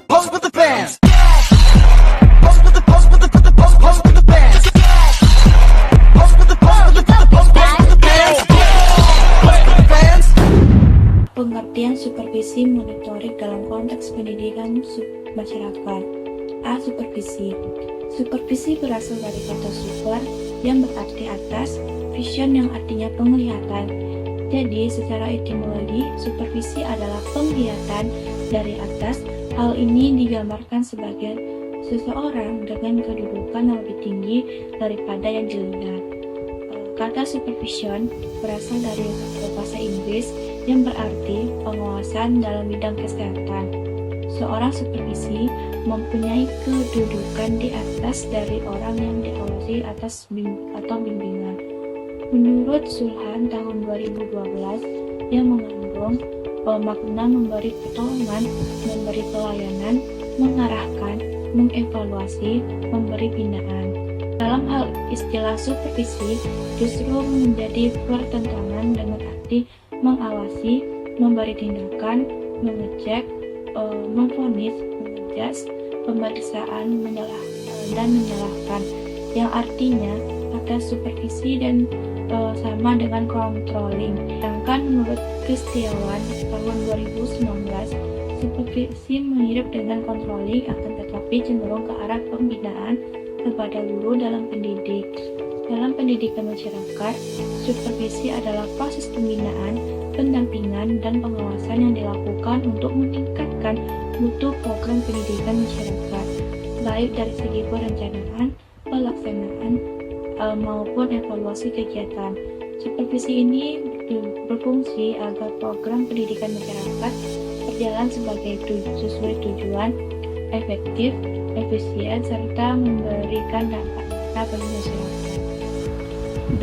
Pose with the fans. Pose with the pose with the pose with the fans. Pose with the pose with the pose with the fans. Pose with the fans. Pengertian supervisi monitoring dalam konteks pendidikan masyarakat. A. Supervisi. Supervisi berasal dari kata super yang berarti atas, vision yang artinya penglihatan. Jadi, secara etimologi, supervisi adalah penglihatan dari atas. Hal ini digambarkan sebagai seseorang dengan kedudukan yang lebih tinggi daripada yang dilihat. Kata supervision berasal dari bahasa Inggris yang berarti pengawasan dalam bidang kesehatan. Seorang supervisi mempunyai kedudukan di atas dari orang yang diawasi atau bimbingan. Menurut Sulhan tahun 2012 yang mengandung makna memberi pertolongan, memberi pelayanan, mengarahkan, mengevaluasi, memberi binaan. Dalam hal istilah supervisi justru menjadi pertentangan dengan arti mengawasi, memberi tindakan, mengecek, memvonis, mengejas, pemeriksaan, dan menyalahkan, yang artinya kata supervisi dan sama dengan controlling. Sedangkan menurut Kristiawan tahun 2019, supervisi mirip dengan controlling akan tetapi cenderung ke arah pembinaan kepada guru dalam pendidik. Dalam pendidikan masyarakat, supervisi adalah proses pembinaan, pendampingan, dan pengawasan yang dilakukan untuk meningkatkan mutu program pendidikan masyarakat, baik dari segi perencanaan, pelaksanaan, maupun evaluasi kegiatan. Supervisi ini berfungsi agar program pendidikan masyarakat berjalan sesuai tujuan, efektif, efisien, serta memberikan dampak nyata bagi masyarakat.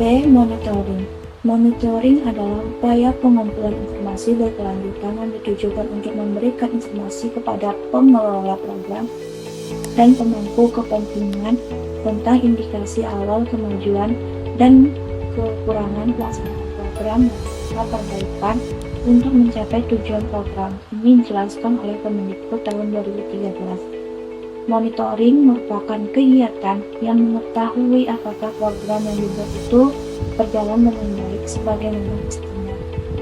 B. Monitoring. Monitoring adalah upaya pengumpulan informasi berkelanjutan yang ditujukan untuk memberikan informasi kepada pengelola program dan pemangku kepentingan tentang indikasi awal kemajuan dan kekurangan pelaksanaan program dan perbaikan untuk mencapai tujuan program. Ini dijelaskan oleh Kemendikbud tahun 2013. Monitoring merupakan kegiatan yang mengetahui apakah program yang dibuat itu berjalan dengan baik sebagaimana mestinya,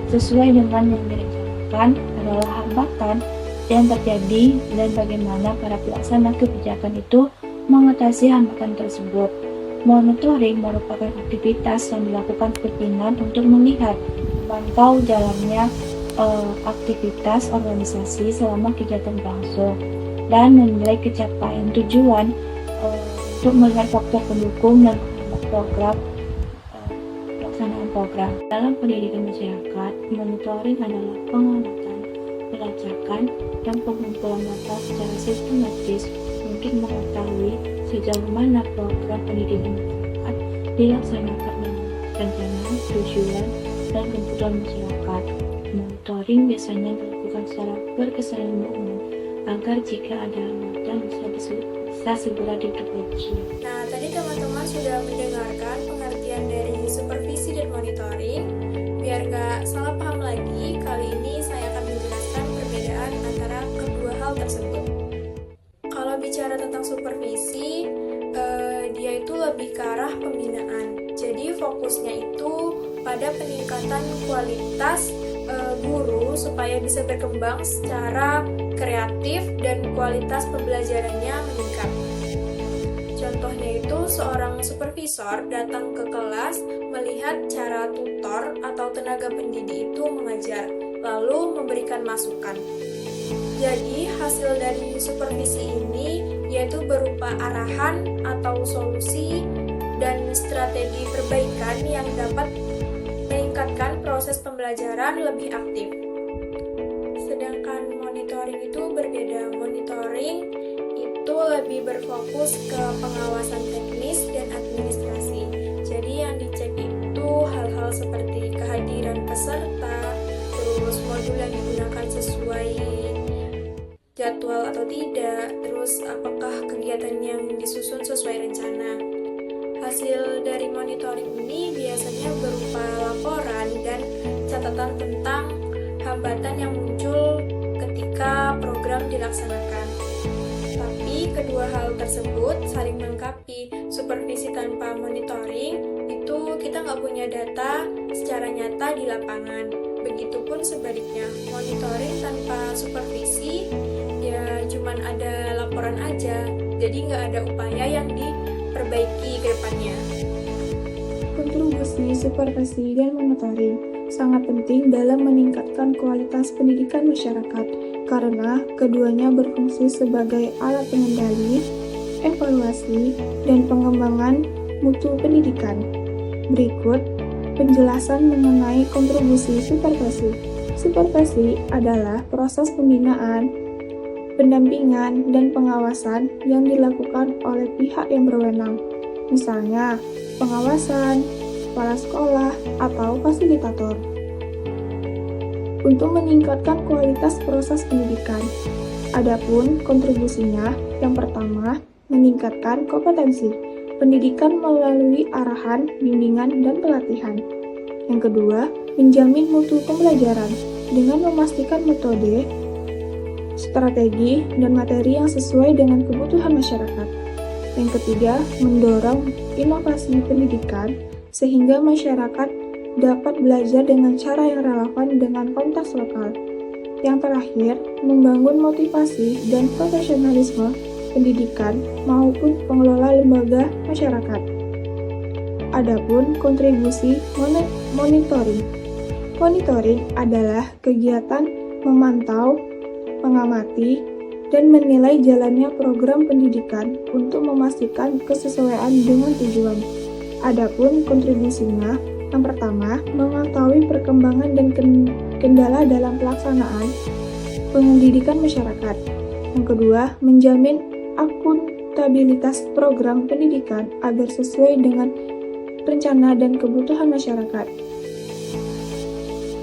sesuai dengan yang direncanakan, adalah hambatan yang terjadi dan bagaimana para pelaksana kebijakan itu mengatasi hambatan tersebut. Monitoring merupakan aktivitas yang dilakukan pimpinan untuk melihat, memantau jalannya aktivitas organisasi selama kegiatan berlangsung dan menilai capaian tujuan untuk melihat faktor pendukung dan program pelaksanaan program. Dalam pendidikan masyarakat, monitoring adalah pengamatan, pelacakan, dan pengumpulan data secara sistematis untuk mengetahui sejauh mana program pendidikan masyarakat dilaksanakan dengan rencana, tujuan, dan kebutuhan masyarakat. Monitoring biasanya dilakukan secara berkesinambungan agar jika ada hambatan bisa segera diperbaiki. Nah, tadi teman-teman sudah mendengarkan pengertian dari supervisi dan monitoring. Biar nggak salah paham lagi, kali ini saya akan menjelaskan perbedaan antara kedua hal tersebut. Kalau bicara tentang supervisi, dia itu lebih ke arah pembinaan. Jadi fokusnya itu pada peningkatan kualitas guru supaya bisa berkembang secara kreatif dan kualitas pembelajarannya meningkat. Contohnya itu seorang supervisor datang ke kelas melihat cara tutor atau tenaga pendidik itu mengajar, lalu memberikan masukan. Jadi hasil dari supervisi ini yaitu berupa arahan atau solusi dan strategi perbaikan yang dapat meningkatkan proses pembelajaran lebih aktif. Sedangkan monitoring itu berbeda. Monitoring itu lebih berfokus ke pengawasan teknis dan administrasi. Jadi yang dicek itu hal-hal seperti kehadiran peserta, terjadwal atau tidak, terus apakah kegiatan yang disusun sesuai rencana. Hasil dari monitoring ini biasanya berupa laporan dan catatan tentang hambatan yang muncul ketika program dilaksanakan. Tapi kedua hal tersebut saling melengkapi. Supervisi tanpa monitoring itu kita nggak punya data secara nyata di lapangan. Begitupun sebaliknya, monitoring tanpa supervisi ya cuman ada laporan aja, jadi nggak ada upaya yang diperbaiki ke depannya. Kontribusi supervisi dan monitoring sangat penting dalam meningkatkan kualitas pendidikan masyarakat karena keduanya berfungsi sebagai alat pengendali, evaluasi, dan pengembangan mutu pendidikan. Berikut penjelasan mengenai kontribusi supervisi. Supervisi adalah proses pembinaan, pendampingan, dan pengawasan yang dilakukan oleh pihak yang berwenang, misalnya pengawasan, kepala sekolah, atau fasilitator. Untuk meningkatkan kualitas proses pendidikan. Adapun kontribusinya, yang pertama, meningkatkan kompetensi pendidikan melalui arahan, bimbingan, dan pelatihan. Yang kedua, menjamin mutu pembelajaran dengan memastikan metode, strategi, dan materi yang sesuai dengan kebutuhan masyarakat. Yang ketiga, mendorong inovasi pendidikan sehingga masyarakat dapat belajar dengan cara yang relevan dengan konteks lokal. Yang terakhir, membangun motivasi dan profesionalisme pendidikan maupun pengelola lembaga masyarakat. Adapun kontribusi monitoring. Monitoring adalah kegiatan memantau, mengamati, dan menilai jalannya program pendidikan untuk memastikan kesesuaian dengan tujuan. Adapun kontribusinya, yang pertama, mengetahui perkembangan dan kendala dalam pelaksanaan pendidikan masyarakat. Yang kedua, menjamin akuntabilitas program pendidikan agar sesuai dengan rencana dan kebutuhan masyarakat.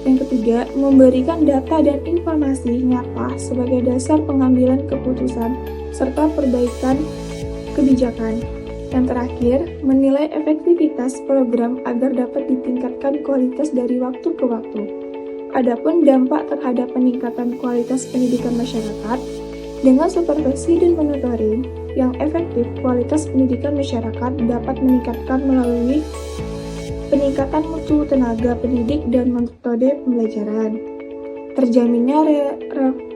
Yang ketiga, memberikan data dan informasi nyata sebagai dasar pengambilan keputusan serta perbaikan kebijakan. Yang terakhir, menilai efektivitas program agar dapat ditingkatkan kualitas dari waktu ke waktu. Adapun dampak terhadap peningkatan kualitas pendidikan masyarakat, dengan supervisi dan monitoring yang efektif, kualitas pendidikan masyarakat dapat meningkatkan melalui peningkatan mutu tenaga pendidik dan metode pembelajaran. Terjaminnya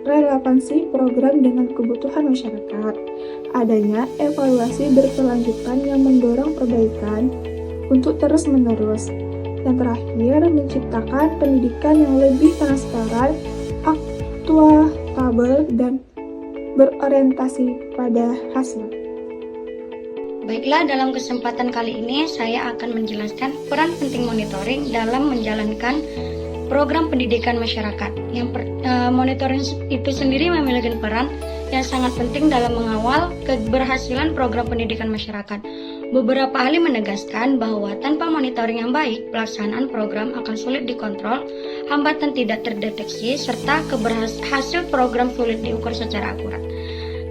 relevansi program dengan kebutuhan masyarakat. Adanya evaluasi berkelanjutan yang mendorong perbaikan untuk terus-menerus. Yang terakhir, menciptakan pendidikan yang lebih transparan, aktuatabel, dan berorientasi pada hasil. Baiklah, dalam kesempatan kali ini saya akan menjelaskan peran penting monitoring dalam menjalankan program pendidikan masyarakat. Monitoring itu sendiri memiliki peran yang sangat penting dalam mengawal keberhasilan program pendidikan masyarakat. Beberapa ahli menegaskan bahwa tanpa monitoring yang baik, pelaksanaan program akan sulit dikontrol, hambatan tidak terdeteksi, serta hasil program sulit diukur secara akurat.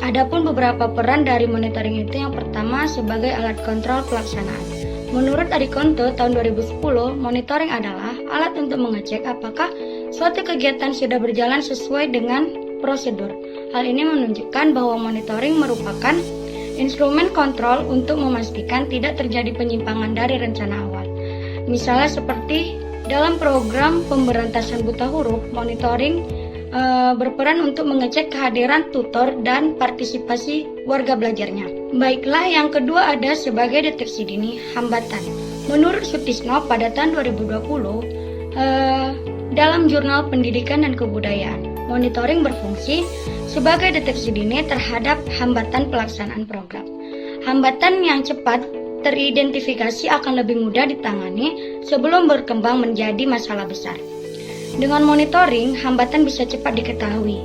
Adapun beberapa peran dari monitoring itu, yang pertama sebagai alat kontrol pelaksanaan. Menurut Adikonto tahun 2010, monitoring adalah alat untuk mengecek apakah suatu kegiatan sudah berjalan sesuai dengan prosedur. Hal ini menunjukkan bahwa monitoring merupakan instrumen kontrol untuk memastikan tidak terjadi penyimpangan dari rencana awal. Misalnya seperti dalam program pemberantasan buta huruf, monitoring berperan untuk mengecek kehadiran tutor dan partisipasi warga belajarnya. Baiklah, yang kedua ada sebagai deteksi dini hambatan. Menurut Sutisno pada tahun 2020, dalam Jurnal Pendidikan dan Kebudayaan, monitoring berfungsi sebagai deteksi dini terhadap hambatan pelaksanaan program. Hambatan yang cepat teridentifikasi akan lebih mudah ditangani sebelum berkembang menjadi masalah besar. Dengan monitoring, hambatan bisa cepat diketahui.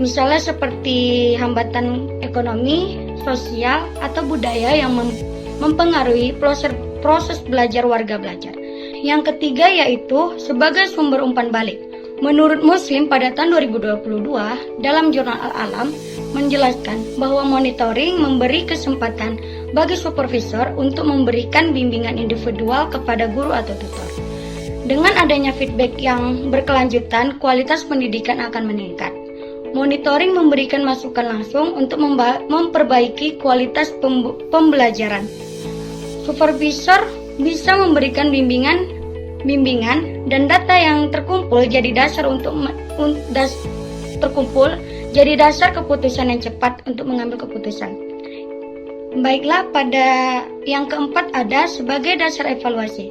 Misalnya seperti hambatan ekonomi, sosial, atau budaya yang mempengaruhi proses belajar warga belajar. Yang ketiga yaitu sebagai sumber umpan balik. Menurut Muslim pada tahun 2022, dalam jurnal Al-Alam menjelaskan bahwa monitoring memberi kesempatan bagi supervisor untuk memberikan bimbingan individual kepada guru atau tutor. Dengan adanya feedback yang berkelanjutan, kualitas pendidikan akan meningkat. Monitoring memberikan masukan langsung untuk memperbaiki kualitas pembelajaran. Supervisor bisa memberikan bimbingan dan data yang terkumpul jadi dasar keputusan yang cepat untuk mengambil keputusan. Baiklah, pada yang keempat ada sebagai dasar evaluasi.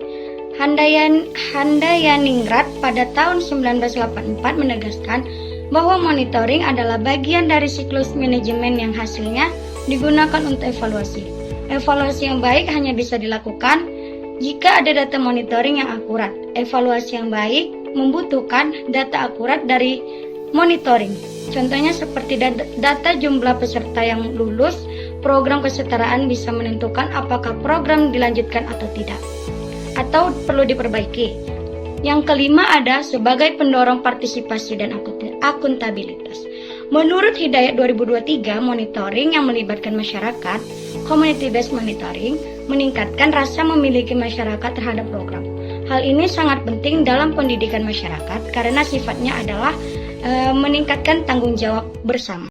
Handayaningrat pada tahun 1984 menegaskan bahwa monitoring adalah bagian dari siklus manajemen yang hasilnya digunakan untuk evaluasi. Evaluasi yang baik hanya bisa dilakukan jika ada data monitoring yang akurat. Evaluasi yang baik membutuhkan data akurat dari monitoring. Contohnya seperti data jumlah peserta yang lulus program kesetaraan bisa menentukan apakah program dilanjutkan atau tidak, atau perlu diperbaiki. Yang kelima ada sebagai pendorong partisipasi dan akuntabilitas. Menurut Hidayat 2023, monitoring yang melibatkan masyarakat, community based monitoring, meningkatkan rasa memiliki masyarakat terhadap program. Hal ini sangat penting dalam pendidikan masyarakat karena sifatnya adalah meningkatkan tanggung jawab bersama.